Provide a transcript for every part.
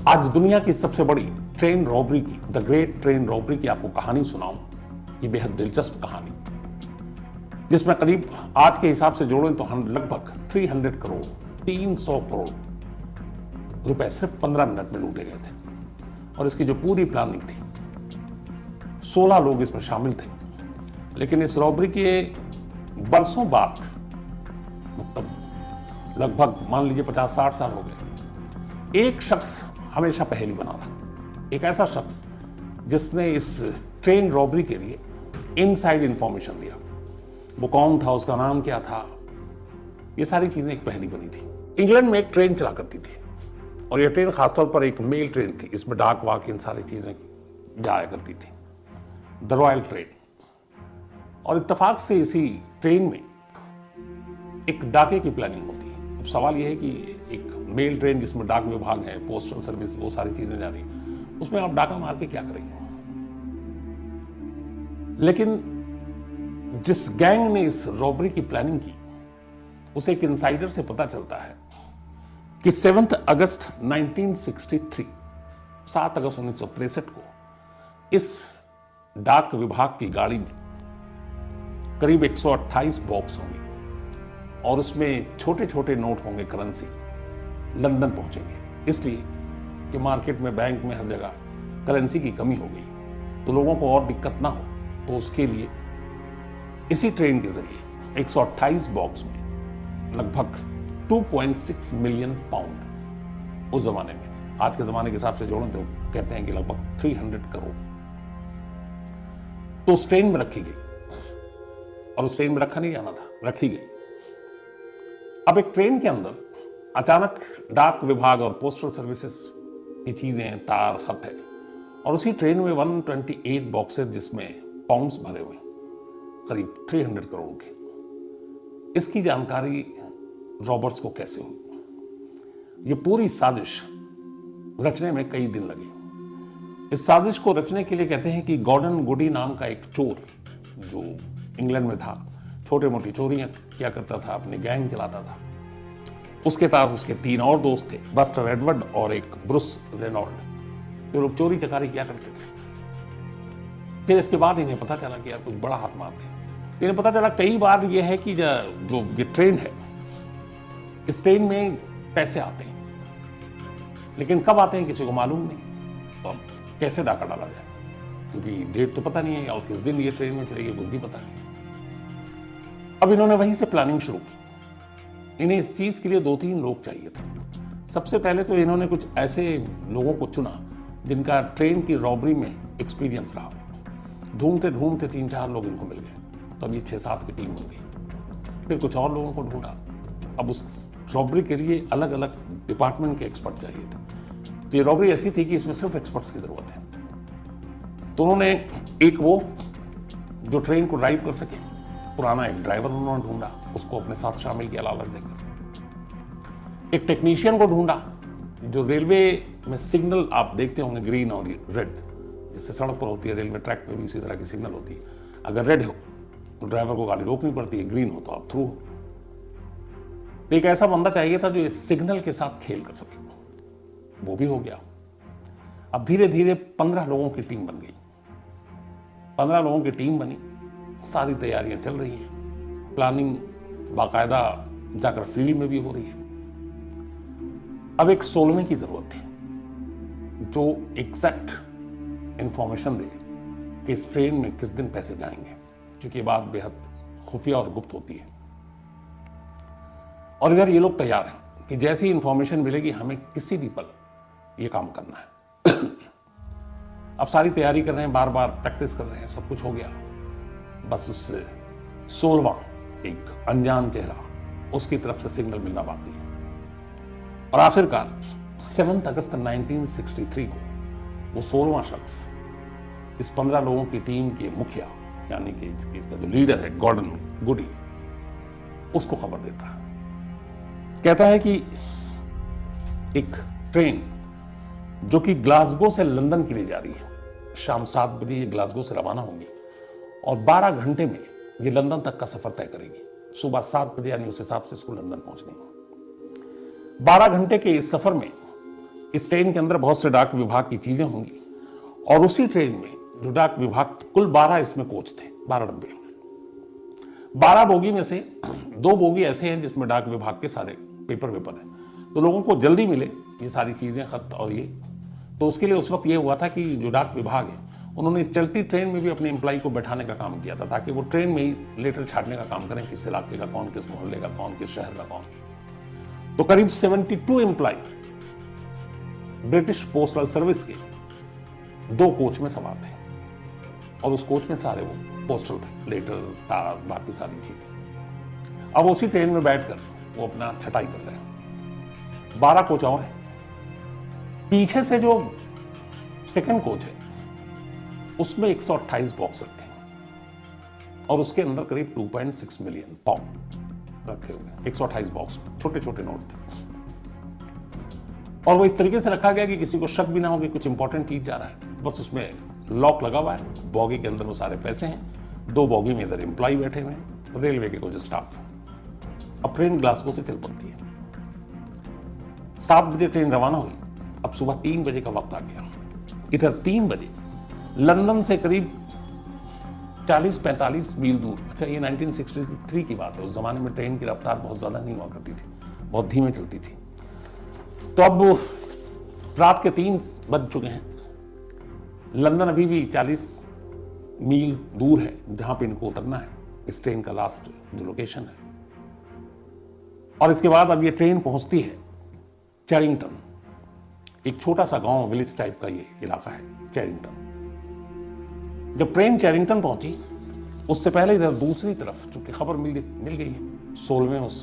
आज दुनिया की सबसे बड़ी ट्रेन रॉबरी की, द ग्रेट ट्रेन रॉबरी की आपको कहानी सुनाऊं। ये बेहद दिलचस्प कहानी, जिसमें करीब आज के हिसाब से जोड़ें तो हम लगभग 300 करोड़ 300 करोड़ रुपए सिर्फ 15 मिनट में लूटे गए थे। और इसकी जो पूरी प्लानिंग थी, 16 लोग इसमें शामिल थे। लेकिन इस रॉबरी के बरसों बाद, मतलब लगभग मान लीजिए 50-60 साल हो गए, एक शख्स हमेशा पहेली बना रहा। एक ऐसा शख्स जिसने इस ट्रेन रॉबरी के लिए इनसाइड इंफॉर्मेशन दिया। वो कौन था, उसका नाम क्या था, ये सारी चीजें एक पहेली बनी थी। इंग्लैंड में एक ट्रेन चला करती थी, और यह ट्रेन खासतौर पर एक मेल ट्रेन थी। इसमें डाक वाक इन सारी चीजें जाया करती थी, द रॉयल ट्रेन। और इत्तेफाक से इसी ट्रेन में एक डाके की प्लानिंग होती है। अब सवाल यह है कि एक मेल ट्रेन जिसमें डाक विभाग है, पोस्टल सर्विस, वो सारी चीजें जा रही हैं, उसमें आप डाका मार के क्या करेंगे। लेकिन जिस गैंग ने इस रॉबरी की प्लानिंग की, उसे एक इनसाइडर से पता चलता है कि 7 अगस्त 1963, 7 अगस्त 1963 को इस डाक विभाग की गाड़ी में करीब 128 बॉक्स होंगे, और उसमें छोटे छोटे नोट होंगे करेंसी। लंदन पहुंचेंगे, इसलिए कि मार्केट में, बैंक में, हर जगह करेंसी की कमी हो गई, तो लोगों को और दिक्कत ना हो, तो उसके लिए इसी ट्रेन के जरिए 128 बॉक्स में लगभग 2.6 मिलियन पाउंड, उस जमाने में, आज के जमाने के हिसाब से जोड़ें तो कहते हैं कि लगभग 300 करोड़, तो उस ट्रेन में रखी गई। और उस ट्रेन में रखा नहीं जाना था, रखी गई। अब एक ट्रेन के अंदर अचानक डाक विभाग और पोस्टल सर्विसेज की चीजें, तार, खत है, और उसी ट्रेन में 128 बॉक्सेस जिसमें पाउंड्स भरे हुए, करीब 300 करोड़ के। इसकी जानकारी रॉबर्ट्स को कैसे हुई? ये पूरी साजिश रचने में कई दिन लगे। इस साजिश को रचने के लिए कहते हैं कि गॉर्डन गुडी नाम का एक चोर, जो इंग्लैंड में था, छोटे मोटी चोरियां क्या करता था, अपनी गैंग चलाता था। उसके पास उसके 3 और दोस्त थे, बस्टर एडवर्ड और एक ब्रूस रेनॉल्ड। ये लोग चोरी चकारी किया करते थे। फिर इसके बाद इन्हें पता चला कि यार कुछ बड़ा हाथ मारते हैं। इन्हें पता चला कई बार ये है कि जो ये ट्रेन है, इस ट्रेन में पैसे आते हैं, लेकिन कब आते हैं किसी को मालूम नहीं, तो कैसे डाका डाला जाए, क्योंकि डेट तो पता नहीं है, और किस दिन ये ट्रेन में चलेगी कुछ भी पता नहीं। अब इन्होंने वहीं से प्लानिंग शुरू की। इन्हें इस चीज के लिए 2-3 लोग चाहिए थे। सबसे पहले तो इन्होंने कुछ ऐसे लोगों को चुना जिनका ट्रेन की रॉबरी में एक्सपीरियंस रहा। ढूंढते ढूंढते 3-4 लोग इनको मिल गए, तब ये 6-7 की टीम बन गई। फिर कुछ और लोगों को ढूंढा। अब उस रॉबरी के लिए अलग अलग डिपार्टमेंट के एक्सपर्ट चाहिए थे। तो ये रॉबरी ऐसी थी कि इसमें सिर्फ एक्सपर्ट्स की जरूरत है। तो उन्होंने एक वो जो ट्रेन को ड्राइव कर सके, पुराना एक ड्राइवर उन्होंने ढूंढा, उसको अपने साथ शामिल किया लालच देकर। एक टेक्नीशियन को ढूंढा जो रेलवे में सिग्नल, आप देखते होंगे ग्रीन और रेड, जिससे सड़क पर होती है, रेलवे ट्रैक पे भी इसी तरह की सिग्नल होती है। अगर रेड हो तो ड्राइवर को गाड़ी रोकनी पड़ती है, ग्रीन हो तो आप थ्रू हो। तो एक ऐसा बंदा चाहिए था जो इस सिग्नल के साथ खेल कर सके। वो भी हो गया। अब धीरे धीरे 15 लोगों की टीम बन गई। 15 लोगों की टीम बनी, सारी तैयारियां चल रही हैं, प्लानिंग बाकायदा जाकर फील्ड में भी हो रही है। अब एक 16वें की जरूरत थी, जो एग्जैक्ट इंफॉर्मेशन दे कि इस ट्रेन में किस दिन पैसे जाएंगे, क्योंकि ये बात बेहद खुफिया और गुप्त होती है। और इधर ये लोग तैयार हैं कि जैसी इंफॉर्मेशन मिलेगी हमें किसी भी पल ये काम करना है। अब सारी तैयारी कर रहे हैं, बार बार प्रैक्टिस कर रहे हैं, सब कुछ हो गया। बस उससे 16वां एक अनजान चेहरा, उसकी तरफ से सिग्नल मिलना बाकी है। और आखिरकार 7 अगस्त 1963 को वो 16वां शख्स इस 15 लोगों की टीम के मुखिया, यानी कि इसका जो लीडर है गॉर्डन गुडी, उसको खबर देता है। कहता है कि एक ट्रेन जो कि ग्लासगो से लंदन के लिए जा रही है, शाम 7 बजे ये ग्लासगो से रवाना होगी और 12 घंटे में ये लंदन तक का सफर तय करेगी। सुबह 7 बजे यानी उस हिसाब से इसको लंदन पहुंचनी है। 12 घंटे के इस सफर में इस ट्रेन के अंदर बहुत से डाक विभाग की चीजें होंगी और उसी ट्रेन में जो डाक विभाग, कुल 12 इसमें कोच थे, 12 डब्बे। 12 बोगी में से 2 बोगी ऐसे हैं जिसमें डाक विभाग के सारे पेपर हैं, तो लोगों को जल्दी मिले ये सारी चीजें, खत और ये, तो उसके लिए उस वक्त ये हुआ था कि जो डाक विभाग है उन्होंने इस चलती ट्रेन में भी अपने एम्प्लॉय को बैठाने का काम किया था, ताकि वो ट्रेन में ही लेटर छाटने का काम करें, किस इलाके का कौन, किस मोहल्ले का कौन, किस शहर का कौन। तो करीब 72 एम्प्लॉय ब्रिटिश पोस्टल सर्विस के 2 कोच में सवार थे और उस कोच में सारे वो पोस्टल थे, लेटर, तार, बाकी सारी चीजें। अब उसी ट्रेन में बैठकर वो अपना छटाई कर रहे हैं। 12 कोच और हैं। पीछे से जो सेकंड कोच है उसमें 128 बॉक्स रखे हैं और उसके अंदर करीब 2.6 मिलियन पाउंड रखे हुए, 128 बॉक्स, छोटे छोटे नोट थे। और वो इस तरीके से रखा गया कि किसी को शक भी ना हो कि कुछ इंपॉर्टेंट चीज जा रहा है। बस उसमें लॉक लगा हुआ है, बॉगी के अंदर वो सारे पैसे हैं, 2 बॉगी में इधर एम्प्लॉय बैठे हुए हैं, रेलवे के कुछ स्टाफ। अब ट्रेन ग्लासगो से चल पड़ती है। 7 बजे ट्रेन रवाना हुई। अब सुबह 3 बजे का वक्त आ गया। इधर 3 बजे लंदन से करीब 40-45 मील दूर, अच्छा ये 1963 की बात है, उस जमाने में ट्रेन की रफ्तार बहुत ज्यादा नहीं हुआ करती थी, बहुत धीमे चलती थी। तो अब रात के 3 बज चुके हैं। लंदन अभी भी 40 मील दूर है जहां पे इनको उतरना है, इस ट्रेन का लास्ट जो लोकेशन है। और इसके बाद अब ये ट्रेन पहुंचती है चैरिंगटन, एक छोटा सा गांव, विलेज टाइप का ये इलाका है चैरिंगटन। जब ट्रेन चैरिंगटन पहुंची उससे पहले इधर दूसरी तरफ चूंकि खबर मिल गई है 16वें उस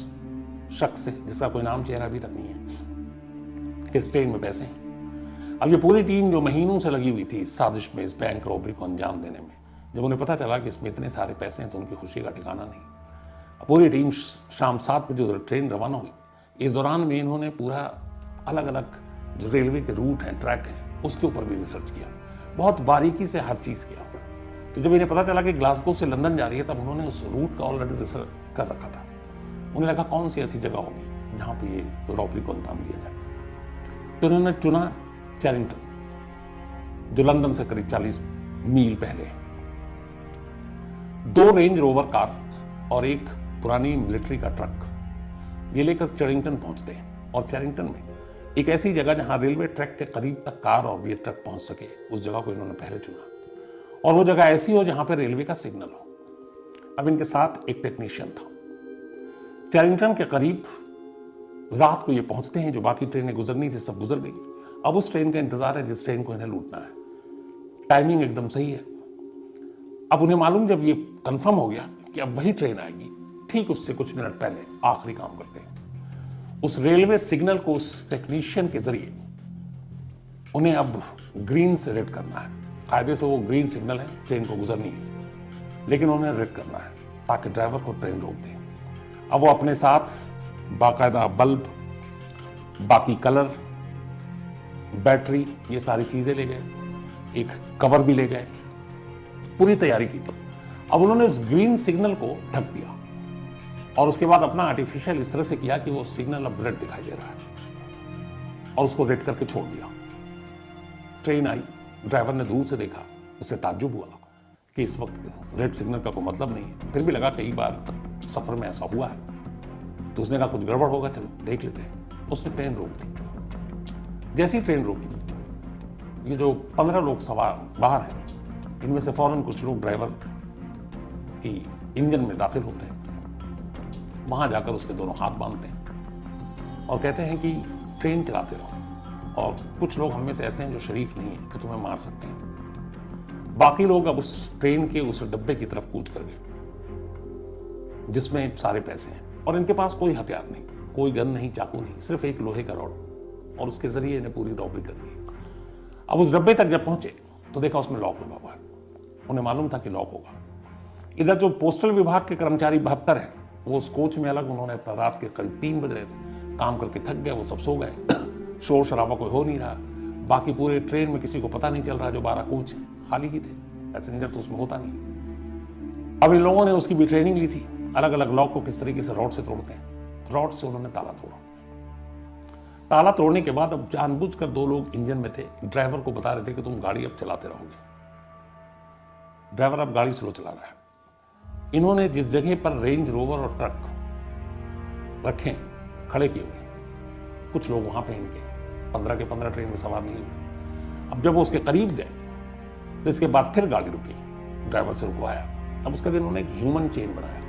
शख्स से जिसका कोई नाम चेहरा अभी तक नहीं है, इस ट्रेन में पैसे हैं। अब ये पूरी टीम जो महीनों से लगी हुई थी इस साजिश में, इस बैंक रॉबरी को अंजाम देने में, जब उन्हें पता चला कि इसमें इतने सारे पैसे हैं तो उनकी खुशी का ठिकाना नहीं। पूरी टीम शाम 7 बजे उधर ट्रेन रवाना हुई। इस दौरान में इन्होंने पूरा अलग अलग जो रेलवे के रूट हैं, ट्रैक हैं, उसके ऊपर भी रिसर्च किया, बहुत बारीकी से हर चीज किया। तो जब इन्हें पता चला कि ग्लासगो से लंदन जा रही है तब उन्होंने उस रूट का ऑलरेडी रिसर्च कर रखा था। उन्हें लगा कौन सी ऐसी जगह होगी जहां पे ये रॉबरी को अंजाम दिया जाए। तो उन्होंने चुना चैरिंगटन, जो लंदन से करीब 40 मील पहले है। 2 रेंज रोवर कार और एक पुरानी मिलिट्री का ट्रक ये लेकर चैरिंगटन पहुंचते हैं। और चैरिंगटन में एक ऐसी जगह जहां रेलवे ट्रैक के करीब तक कार और ये ट्रक पहुंच सके, उस जगह को इन्होंने पहले चुना। और वो जगह ऐसी हो जहां पर रेलवे का सिग्नल हो। अब इनके साथ एक टेक्नीशियन था। चैरिंगटन के करीब रात को ये पहुंचते हैं, जो बाकी ट्रेनें गुजरनी थी सब गुजर गई। अब उस ट्रेन का इंतजार है जिस ट्रेन को इन्हें लूटना है। टाइमिंग एकदम सही है। अब उन्हें मालूम, जब ये कंफर्म हो गया कि अब वही ट्रेन आएगी, ठीक उससे कुछ मिनट पहले आखिरी काम करते हैं। उस रेलवे सिग्नल को उस टेक्नीशियन के जरिए उन्हें अब ग्रीन से रेड करना है। कायदे से वो ग्रीन सिग्नल है, ट्रेन को गुजरनी है, लेकिन उन्हें रेड करना है ताकि ड्राइवर को ट्रेन रोक दे। अब वो अपने साथ बाकायदा बल्ब, बाकी कलर, बैटरी, ये सारी चीजें ले गए, एक कवर भी ले गए, पूरी तैयारी की थी। अब उन्होंने उस ग्रीन सिग्नल को ढक दिया और उसके बाद अपना आर्टिफिशियल इस तरह से किया कि वो सिग्नल अब रेड दिखाई दे रहा है और उसको रेड करके छोड़ दिया। ट्रेन आई, ड्राइवर ने दूर से देखा, उसे ताज्जुब हुआ कि इस वक्त रेड सिग्नल का कोई मतलब नहीं है। फिर भी लगा कई बार सफर में ऐसा हुआ है, तो उसने कहा कुछ गड़बड़ होगा, चलो देख लेते हैं। उसने ट्रेन रोक दी। जैसी ट्रेन रोकी, ये जो 15 लोग सवार बाहर हैं, इनमें से फौरन कुछ लोग ड्राइवर की इंजन में दाखिल होते हैं। वहां जाकर उसके दोनों हाथ बांधते हैं और कहते हैं कि ट्रेन चलाते रहो, और कुछ लोग हम में से ऐसे हैं जो शरीफ नहीं है तो तुम्हें मार सकते हैं। बाकी लोग अब उस ट्रेन के उस डब्बे की तरफ कूच कर गए जिसमें सारे पैसे हैं, और इनके पास कोई हथियार नहीं, कोई गन नहीं, चाकू नहीं, सिर्फ एक लोहे का रॉड, और उसके जरिए इन्हें पूरी रॉबरी कर दी। अब उस डब्बे तक जब पहुंचे तो देखा उसमें लॉक लगा हुआ है। उन्हें मालूम था कि लॉक होगा। इधर जो पोस्टल विभाग के कर्मचारी 72 हैं, वो उस कोच में अलग, उन्होंने अपना रात के करीब 3 बज रहे थे, काम करके थक गए, वो सब सो गए। शोर शराबा कोई हो नहीं रहा। बाकी पूरे ट्रेन में किसी को पता नहीं चल रहा, जो 12 कोच हैं खाली ही थे, पैसेंजर तो उसमें होता नहीं। अब इन लोगों ने उसकी भी ट्रेनिंग ली थी, अलग अलग लॉक को किस तरीके से रॉड से तोड़ते हैं। रॉड से उन्होंने ताला तोड़ा। ताला तोड़ने के बाद अब जानबूझकर दो लोग इंजन में थे, ड्राइवर को बता रहे थे कि तुम गाड़ी अब चलाते रहोगे। ड्राइवर अब गाड़ी स्लो चला रहा है। इन्होंने जिस जगह पर रेंज रोवर और ट्रक रखे खड़े किए हुए, कुछ लोग वहां पे इनके 15 के 15 ट्रेन में सवार नहीं हुए। अब जब वो उसके करीब गए तो इसके बाद फिर गाड़ी रुकी, ड्राइवर से रुकवाया। अब उसके दिन उन्होंने एक ह्यूमन चेन बनाया,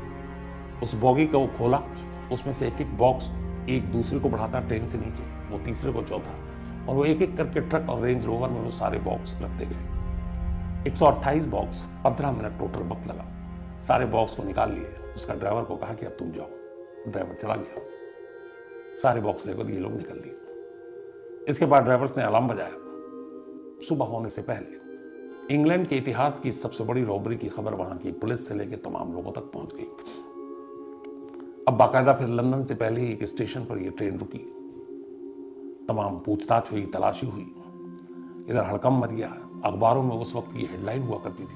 उस बॉगी को वो खोला, उसमें से एक एक बॉक्स एक दूसरे को बढ़ाता ट्रेन से नीचे, वो तीसरे को चौथा, और वो एक एक करके ट्रक और रेंज रोवर में वो सारे बॉक्स रखते गए। 128 बॉक्स, 15 मिनट टोटल वक्त लगा। सारे बॉक्स को निकाल लिए। उसका ड्राइवर को कहा कि अब तुम जाओ। ड्राइवर चला गया। सारे बॉक्स लेकर ये लोग निकल लिए। इसके बाद ड्राइवर्स ने अलार्म बजाया। सुबह होने से पहले इंग्लैंड के इतिहास की सबसे बड़ी रॉबरी की खबर वहां की पुलिस से लेकर तमाम लोगों तक पहुंच गई। अब बाकायदा फिर लंदन से पहले एक स्टेशन पर यह ट्रेन रुकी, तमाम पूछताछ हुई, तलाशी हुई। इधर हड़कंप मच गया। अखबारों में उस वक्त की हेडलाइन हुआ करती थी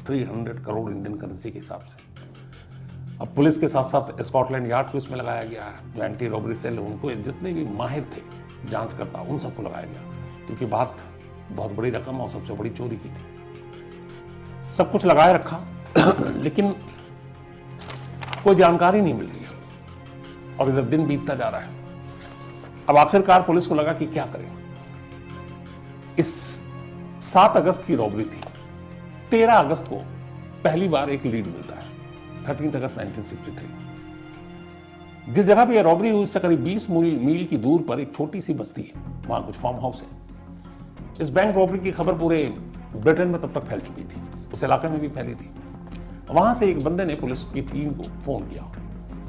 300 करोड़ इंडियन करेंसी के हिसाब से। अब पुलिस के साथ साथ स्कॉटलैंड यार्ड को इसमें लगाया गया है, जो एंटी रॉबरी सेल, उनको जितने भी माहिर थे जांच करता, उन सबको लगाया गया, क्योंकि बात बहुत बड़ी रकम और सबसे बड़ी चोरी की थी। सब कुछ लगाए रखा लेकिन कोई जानकारी नहीं मिल रही है और इधर दिन बीतता जा रहा है। अब आखिरकार पुलिस को लगा कि क्या करें। इस 7 अगस्त की रॉबरी थी। 13 अगस्त को पहली बार एक लीड मिलता है, 13 अगस्त 1963। जिस जगह पे यह रॉबरी हुई उससे करीब 20 मील की दूर पर एक छोटी सी बस्ती है, वहां कुछ फार्म हाउस है। इस बैंक रॉबरी की खबर पूरे ब्रिटेन में तब तक फैल चुकी थी, उस इलाके में भी फैली थी। वहां से एक बंदे ने पुलिस की टीम को फोन किया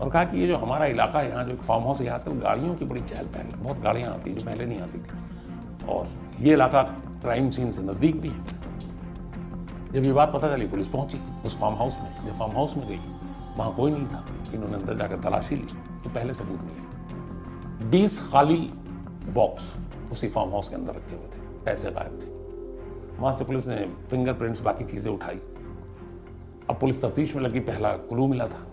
और कहा कि ये जो हमारा इलाका है, यहाँ जो एक फार्म हाउस है, आजकल गाड़ियों की बड़ी चहल पहल है, बहुत गाड़ियां आती हैं जो पहले नहीं आती थी, और ये इलाका क्राइम सीन से नजदीक भी है। जब ये बात पता चली, पुलिस पहुंची उस फार्म हाउस में। जब फार्म हाउस में गई, वहां कोई नहीं था। इन्होंने अंदर जाकर तलाशी ली तो पहले सबूत मिले। 20 खाली बॉक्स उसी फार्म हाउस के अंदर रखे हुए थे, पैसे गायब थे। वहां से पुलिस ने फिंगरप्रिंट्स, बाकी चीजें उठाई। अब पुलिस तफ्तीश में लगी, पहला क्लू मिला था।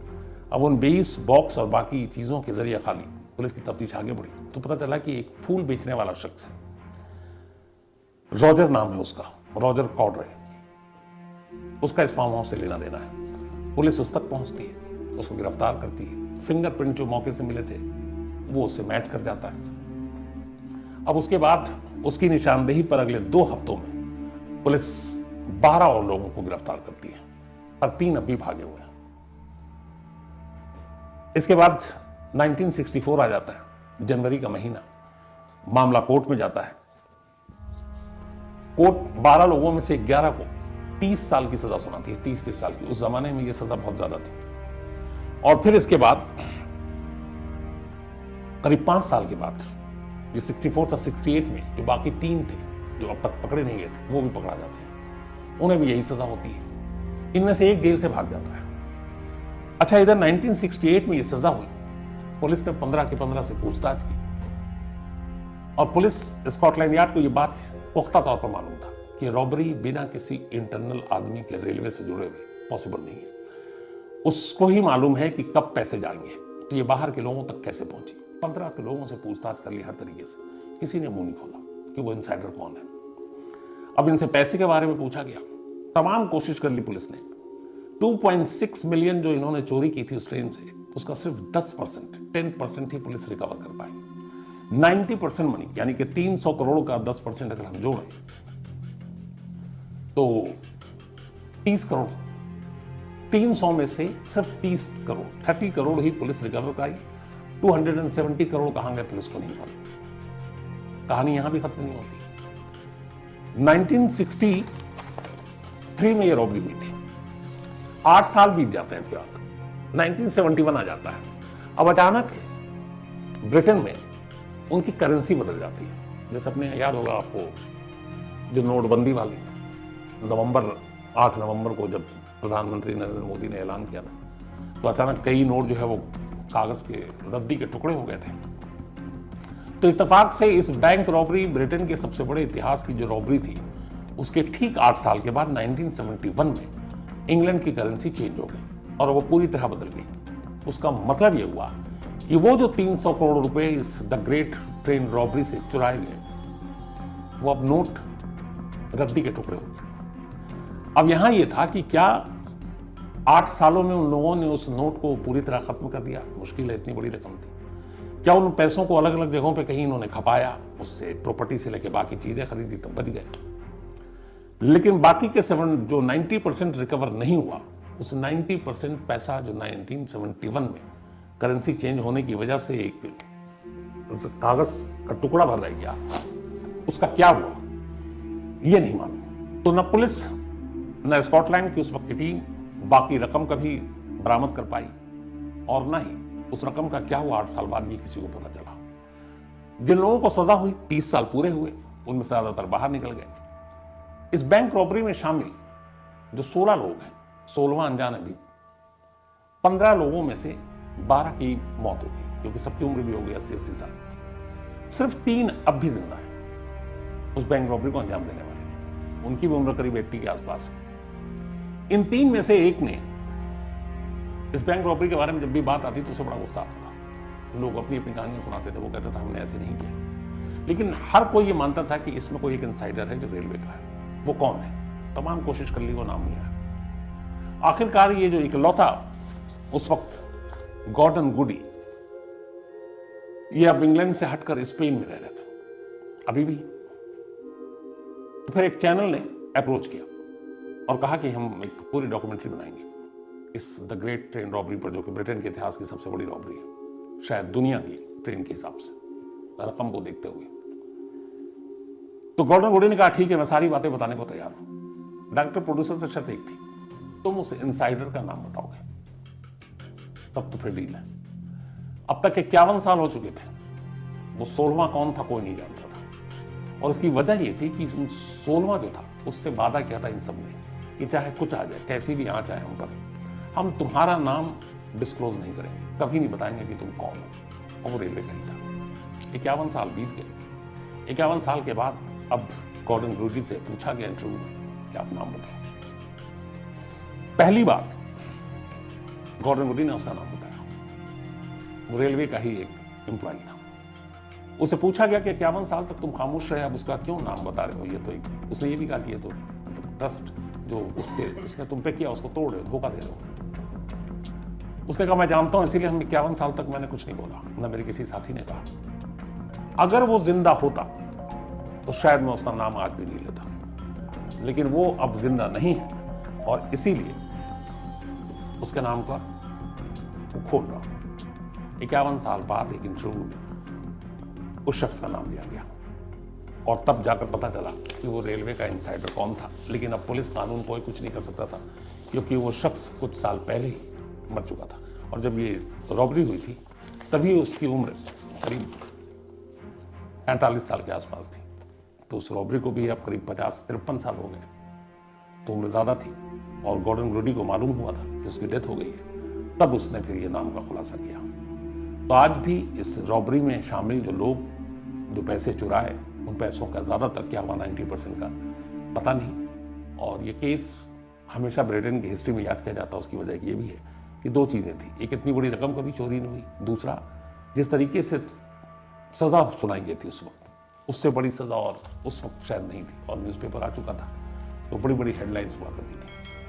अब उन 20 बॉक्स और बाकी चीजों के जरिए खाली पुलिस की तफ्तीश आगे बढ़ी तो पता चला कि एक फूल बेचने वाला शख्स है, रॉजर नाम है उसका, रॉजर कॉडरे। उसका इस फार्म हाउस से लेना देना है। पुलिस उस तक पहुंचती है, उसको गिरफ्तार करती है। फिंगरप्रिंट जो मौके से मिले थे वो उससे मैच कर जाता है। अब उसके बाद उसकी निशानदेही पर अगले 2 हफ्तों में पुलिस 12 और लोगों को गिरफ्तार करती है, पर 3 अभी भागे हुए हैं। इसके बाद 1964 आ जाता है, जनवरी का महीना। मामला कोर्ट में जाता है। कोर्ट 12 लोगों में से 11 को 30 साल की सजा सुनाती है, 30 साल की। उस जमाने में यह सजा बहुत ज्यादा थी। और फिर इसके बाद करीब 5 साल के बाद, ये 64 था, 68 में जो बाकी 3 थे जो अब तक पकड़े नहीं गए थे, वो भी पकड़ा जाते हैं। उन्हें भी यही सजा होती है। इनमें से एक जेल से भाग जाता है। अच्छा, इधर 1968 में ये सजा हुई। पुलिस ने 15 के 15 से पूछताछ की और पुलिस स्कॉटलैंड यार्ड को यह बात पुख्ता तौर पर मालूम था कि रॉबरी बिना किसी इंटरनल आदमी के रेलवे से जुड़े हुए पॉसिबल नहीं है। उसको ही मालूम है कि कब पैसे जाएंगे, तो ये बाहर के लोगों तक कैसे पहुंची। 15 के लोगों से पूछताछ कर ली हर तरीके से, किसी ने मुंह नहीं खोला कि वो इनसाइडर कौन है। अब इनसे पैसे के बारे में पूछा गया, तमाम कोशिश कर ली पुलिस ने। 2.6 मिलियन जो इन्होंने चोरी की थी उस ट्रेन से, उसका सिर्फ 10% ही पुलिस रिकवर कर पाई। 90% मनी, यानी कि 300 करोड़ का 10% अगर हम जोड़ें तो 30 करोड़। 300 में से सिर्फ 30 करोड़, 30 करोड़ ही पुलिस रिकवर कराई। 270 करोड़ कहां गए पुलिस को नहीं मालूम। कहानी यहां भी खत्म नहीं होती। 1963 में यह रॉबरी हुई थी। 8 साल बीत जाते हैं। इसके बाद 1971 आ जाता है। अब अचानक ब्रिटेन में उनकी करेंसी बदल जाती है। जैसे अपने याद होगा आपको, जो नोटबंदी वाली 8 नवंबर को जब प्रधानमंत्री नरेंद्र मोदी ने ऐलान किया था, तो अचानक कई नोट जो है वो कागज के रद्दी के टुकड़े हो गए थे। तो इत्तेफाक से इस बैंक रॉबरी, ब्रिटेन के सबसे बड़े इतिहास की जो रॉबरी थी, उसके ठीक 8 साल के बाद 1971 में इंग्लैंड की करेंसी चेंज हो गई और वो पूरी तरह बदल गई। उसका मतलब ये हुआ कि वो जो 300 करोड़ रुपए इस द ग्रेट ट्रेन रॉबरी से चुराए गए, वो अब नोट रद्दी के टुकड़े हो गए। अब यहां ये था कि क्या 8 सालों में उन लोगों ने उस नोट को पूरी तरह खत्म कर दिया? मुश्किल है, इतनी बड़ी रकम थी। क्या उन पैसों को अलग अलग जगहों पे कहीं इन्होंने खपाया, उससे प्रॉपर्टी से लेके बाकी चीजें खरीदी तो बच गए? लेकिन बाकी के जो 90% रिकवर नहीं हुआ, उस 90% पैसा जो 1971 में करेंसी चेंज होने की वजह से एक कागज का टुकड़ा भर रह गया, उसका क्या हुआ ये नहीं मालूम। तो न पुलिस न स्कॉटलैंड की उस वक्त की टीम बाकी रकम कभी बरामद कर पाई, और न ही उस रकम का क्या हुआ 8 साल बाद ये किसी को पता चला। जिन लोगों को सजा हुई 30 साल पूरे हुए, उनमें से ज्यादातर बाहर निकल गए। इस बैंक रॉबरी में शामिल जो 16 लोग हैं, 16वां अनजान है भी, 15 लोगों में से 12 की मौत हो गई, क्योंकि सबकी उम्र भी हो गई 80-80 साल। सिर्फ 3 अब भी जिंदा हैं उस बैंक रॉबरी को अंजाम देने वाले, उनकी भी उम्र करीब 80 के आसपास है। इन 3 में से एक ने इस बैंक रॉबरी के बारे में जब भी बात आती तो उसे बड़ा गुस्सा आता था। लोग अपनी अपनी कहानियां सुनाते थे, वो कहता था हमने ऐसे नहीं किया। लेकिन हर कोई ये मानता था कि इसमें कोई एक इनसाइडर है जो रेलवे का है। वो कौन है? तमाम कोशिश कर ली, वो नाम नहीं आया। आखिरकार ये जो इकलौता उस वक्त गॉर्डन गुडी, ये अब इंग्लैंड से हटकर स्पेन में रह रहे थे अभी भी। तो फिर एक चैनल ने अप्रोच किया और कहा कि हम एक पूरी डॉक्यूमेंट्री बनाएंगे इस द ग्रेट ट्रेन रॉबरी पर, जो कि ब्रिटेन के इतिहास की सबसे बड़ी रॉबरी है, शायद दुनिया की ट्रेन के हिसाब से, रकम को देखते हुए। तो गॉर्डन गुडी ने कहा ठीक है, मैं सारी बातें बताने को तैयार हूं। डायरेक्टर प्रोड्यूसर से शर्त एक थी, तुम उस इनसाइडर का नाम बताओगे, तब तो फिर डील है। अब तक 51 साल हो चुके थे, वो 16वां कौन था कोई नहीं जानता था। और इसकी वजह ये थी कि 16वां जो था उससे वादा किया था इन सब ने कि चाहे कुछ आ जाए, कैसी भी आंच आए हम पर, हम तुम्हारा नाम डिस्क्लोज नहीं करेंगे, कभी नहीं बताएंगे कि तुम कौन हो। और वो रेलवे का ही था। 51 साल बीत गए। 51 साल के बाद अब गॉर्डन गुडी से पूछा गया इंटरव्यू में कि आप नाम बताओ। पहली बार गॉर्डन गुडी ने उसका नाम बताया। वो रेलवे का ही एक एम्प्लॉय था। उसे पूछा गया कि 51 साल तक तुम खामोश रहे, अब उसका क्यों नाम बता रहे हो? ये तो उसने ये भी कहा कि ये तो ट्रस्ट जो उसने तुम पे किया उसको तोड़ रहे हो, धोखा दे रहे हो। उसने कहा मैं जानता हूं, इसीलिए हम 51 साल तक मैंने कुछ नहीं बोला, न मेरे किसी साथी ने कहा। अगर वो जिंदा होता तो शायद मैं उसका नाम आज भी नहीं लेता, लेकिन वो अब जिंदा नहीं है और इसीलिए उसके नाम का वो खोल रहा हूं। 51 साल बाद एक इंटरव्यू में उस शख्स का नाम लिया गया और तब जाकर पता चला कि वो रेलवे का इनसाइडर कौन था। लेकिन अब पुलिस कानून कोई कुछ नहीं कर सकता था, क्योंकि वो शख्स कुछ साल पहले ही मर चुका था। और जब ये रॉबरी हुई थी तभी उसकी उम्र करीब 45 साल के आसपास थी। तो उस रॉबरी को भी अब करीब 50-53 साल हो गए, तो उम्र ज़्यादा थी। और गॉर्डन गुडी को मालूम हुआ था कि उसकी डेथ हो गई है, तब उसने फिर ये नाम का खुलासा किया। तो आज भी इस रॉबरी में शामिल जो लोग जो पैसे चुराए, उन पैसों का ज़्यादातर क्या हुआ 90% का पता नहीं। और ये केस हमेशा ब्रिटेन की हिस्ट्री में याद किया जाता है। उसकी वजह ये भी है कि 2 चीज़ें थी, एक इतनी बड़ी रकम कभी चोरी नहीं हुई, दूसरा जिस तरीके से सज़ा सुनाई गई थी उस वक्त, उससे बड़ी सज़ा और उस वक्त शायद नहीं थी। और न्यूज़पेपर आ चुका था तो बड़ी बड़ी हेडलाइंस हुआ करती थी।